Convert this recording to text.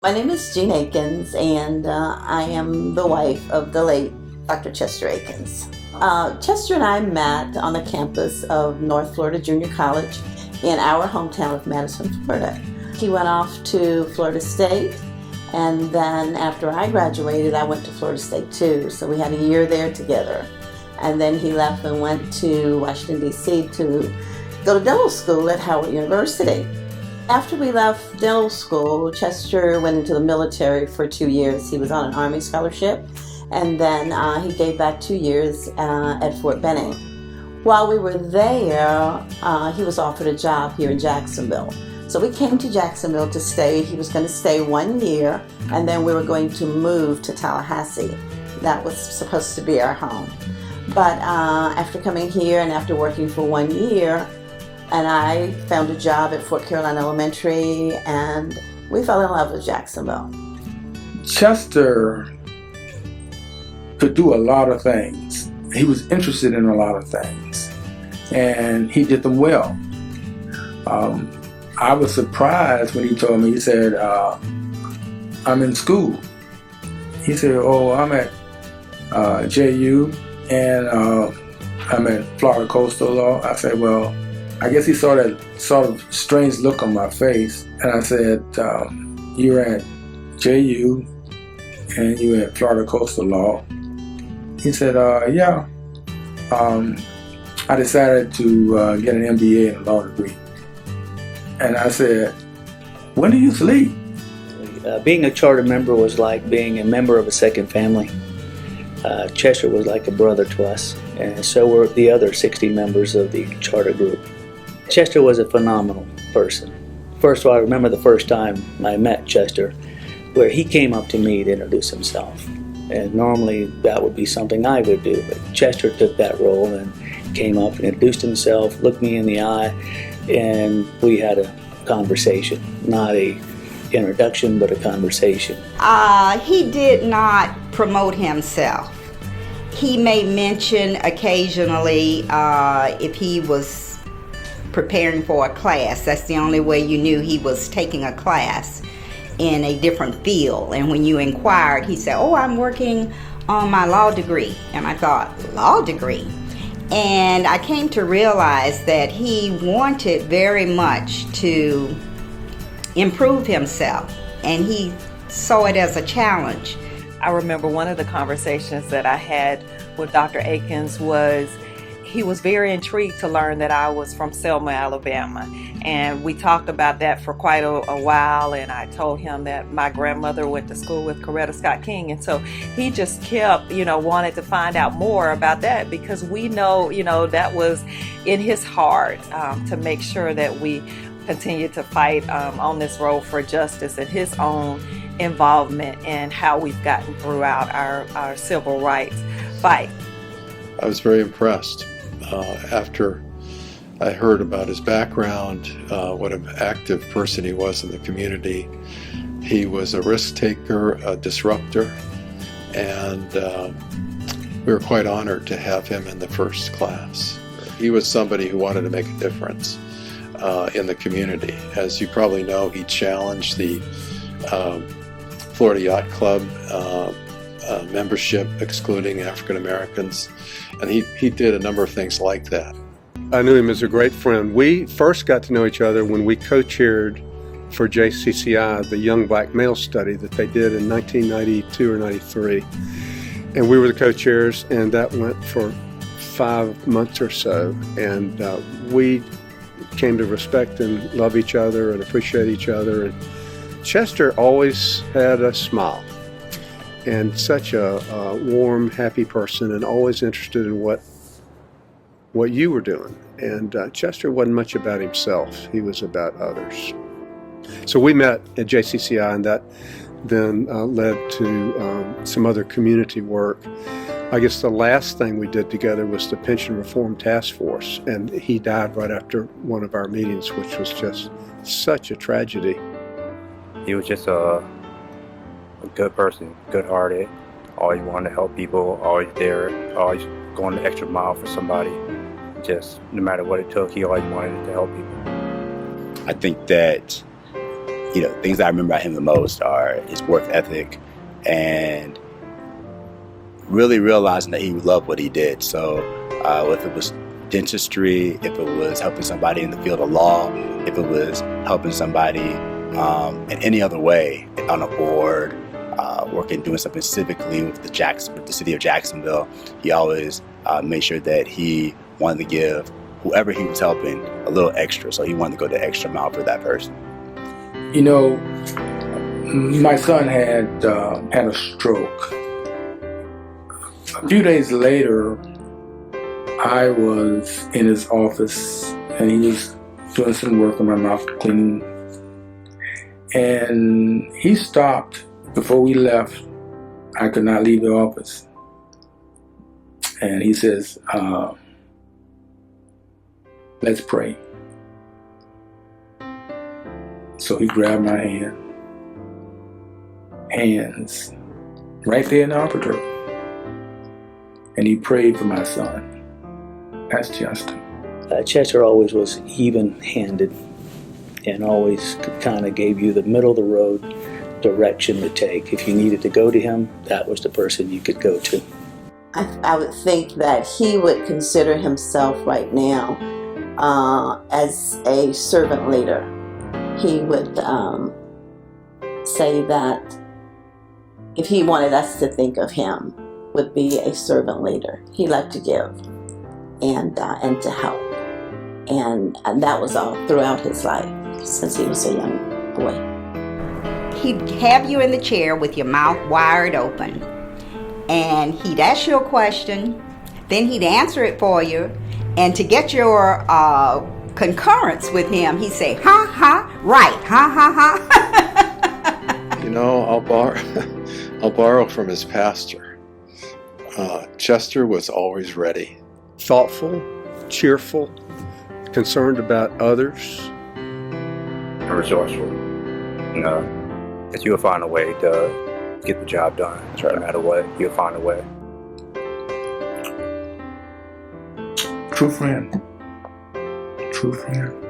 My name is Jean Aikens, and I am the wife of the late Dr. Chester Aikens. Chester and I met on the campus of North Florida Junior College in our hometown of Madison, Florida. He went off to Florida State, and then after I graduated, I went to Florida State too. So we had a year there together. And then he left and went to Washington, D.C. to go to dental school at Howard University. After we left dental school, Chester went into the military for 2 years. He was on an Army scholarship, and then he gave back 2 years at Fort Benning. While we were there, he was offered a job here in Jacksonville. So we came to Jacksonville to stay. He was going to stay 1 year, and then we were going to move to Tallahassee. That was supposed to be our home. But after coming here and after working for 1 year, and I found a job at Fort Caroline Elementary, and we fell in love with Jacksonville. Chester could do a lot of things. He was interested in a lot of things, and he did them well. I was surprised when he told me, he said, I'm in school. He said, oh, I'm at JU, and I'm at Florida Coastal Law. I said, well, I guess he saw that sort of strange look on my face, and I said, you're at JU and you're at Florida Coastal Law. He said, yeah. I decided to get an MBA and a law degree. And I said, when do you sleep? Being a charter member was like being a member of a second family. Chester was like a brother to us, and so were the other 60 members of the charter group. Chester was a phenomenal person. First of all, I remember the first time I met Chester, where he came up to me to introduce himself. And normally that would be something I would do, but Chester took that role and came up and introduced himself, looked me in the eye, and we had a conversation. Not a introduction, but a conversation. He did not promote himself. He may mention occasionally if he was preparing for a class. That's the only way you knew he was taking a class in a different field. And when you inquired, he said, oh, I'm working on my law degree. And I thought, law degree? And I came to realize that he wanted very much to improve himself, and he saw it as a challenge. I remember one of the conversations that I had with Dr. Aikens was he was very intrigued to learn that I was from Selma, Alabama. And we talked about that for quite a while, and I told him that my grandmother went to school with Coretta Scott King. And so he just kept, wanted to find out more about that, because we know, that was in his heart to make sure that we continue to fight on this road for justice, and his own involvement in how we've gotten throughout our civil rights fight. I was very impressed after I heard about his background, what an active person he was in the community. He was a risk taker, a disruptor, and we were quite honored to have him in the first class. He was somebody who wanted to make a difference in the community. As you probably know, he challenged the Florida Yacht Club membership, excluding African Americans, and he did a number of things like that. I knew him as a great friend. We first got to know each other when we co-chaired for JCCI, the Young Black Male Study that they did in 1992 or 93. And we were the co-chairs, and that went for 5 months or so. And we came to respect and love each other and appreciate each other. And Chester always had a smile and such a warm, happy person, and always interested in what you were doing. And Chester wasn't much about himself. He was about others. So we met at JCCI, and that then led to some other community work. I guess the last thing we did together was the Pension Reform Task Force, and he died right after one of our meetings, which was just such a tragedy. He was just a good person, good-hearted, always wanted to help people, always there, always going the extra mile for somebody. Just no matter what it took, he always wanted to help people. I think that things that I remember about him the most are his work ethic and really realizing that he loved what he did. So if it was dentistry, if it was helping somebody in the field of law, if it was helping somebody in any other way on a board, doing something civically with the city of Jacksonville, he always made sure that he wanted to give whoever he was helping a little extra. So he wanted to go the extra mile for that person. My son had a stroke. A few days later, I was in his office and he was doing some work on my mouth cleaning. And he stopped before we left. I could not leave the office. And he says, let's pray. So he grabbed my hands, right there in the operative. And he prayed for my son. That's Justin. Chester always was even-handed and always kind of gave you the middle of the road direction to take. If you needed to go to him, that was the person you could go to. I would think that he would consider himself right now as a servant leader. He would say that if he wanted us to think of him, would be a servant leader. He liked to give and to help. And that was all throughout his life since he was a young boy. He'd have you in the chair with your mouth wide open, and he'd ask you a question, then he'd answer it for you, and to get your concurrence with him, he'd say, ha, ha, right, ha, ha, ha. I'll borrow from his pastor. Chester was always ready. Thoughtful, cheerful, concerned about others. And resourceful. That you'll find a way to get the job done. No matter what, you'll find a way. True friend. True friend.